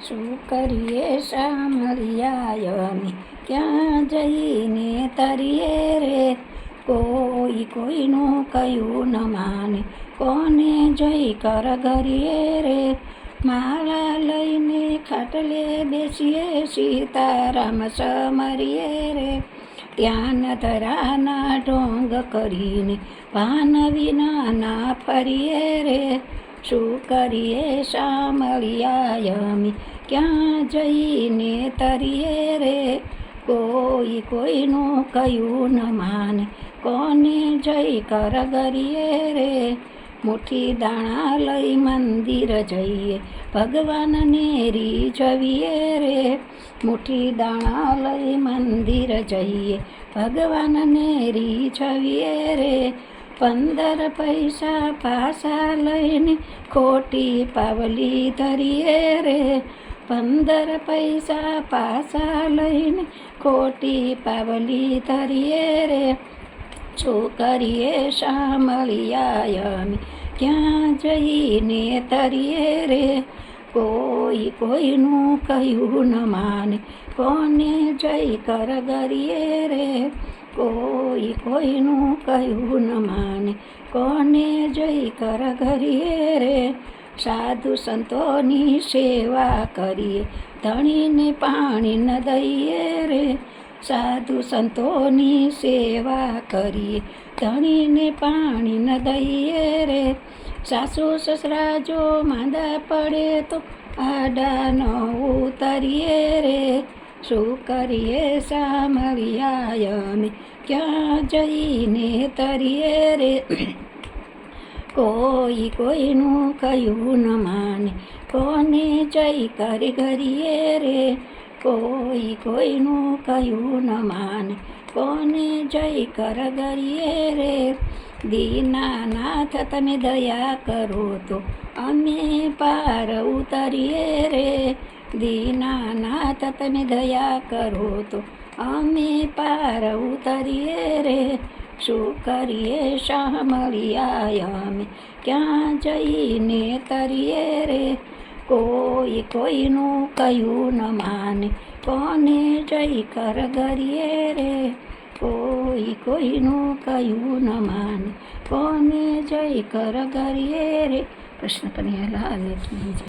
શું કરીએ સામળિયા અમે ક્યાં જઈને તરીએ રે. કોઈ કોઈનું કયું ન માને કોને જઈ કર ઘરીએ રે. માળા લઈને ખાટલે બેસીએ સીતારામ સમરીએ રે. ત્યાં ધરાના ઢોંગ કરીને ભાન વિના ના ફરીએ રે. શું કરીએ સામળિયા અમે ક્યાં જઈને તરીએ રે. કોઈ કોઈનું કયું ન માને કોને જઈ કર ઘરીએ રે. મુઠ્ઠી દાણા લઈ મંદિર જઈએ ભગવાનને રીઝવીએ રે. મુઠ્ઠી દાણા લઈ મંદિર જઈએ ભગવાનને રીઝવીએ રે. 15 પૈસા પાસા લઈને ખોટી પાવલી ધરીએ રે. 15 પૈસા પાસા લઈને ખોટી પાવલી ધરીએ રે. શું કરીએ સામળિયા અમે ક્યાં જઈને તરીએ રે. કોઈ કોઈનું કયું ન માને કોને જઈ કર ઘરીએ રે. કોઈ કોઈનું કયું ન માને કોને જઈ કર ઘરીએ રે. સાધુ સંતોની સેવા કરીએ ધણીને પાણી ન દઈએ રે. સાધુ સંતોની સેવા કરીએ ધણીને પાણી ન દઈએ રે. સાસુ સસરા જો માંદા પડે તો આડા ન ઉતરીએ રે. શું કરીએ સામળિયા અમે ક્યાં જઈને તરીએ રે. કોઈ કોઈનું કયું ન માને કોને જઈ કર ઘરીએ રે. કોઈ કોઈનું કયું ન માને કોને જઈ કર ઘરીએ રે. દીનાનાથ તમે દયા કરો તો અમે પાર ઉતરીએ રે. દીનાનાથ તમે દયા કરો તો અમે પાર ઉતરીએ રે. શું કરીએ સામળિયા અમે ક્યાં જઈને તરીએ રે. કોઈ કોઈનું કયું ન માને કોને જઈ કર ઘરીએ રે. કોઈ કોઈનું કયું ન માને કોને જઈ કર ઘરીએ રે. કૃષ્ણ કનૈયા લાલ કી જય.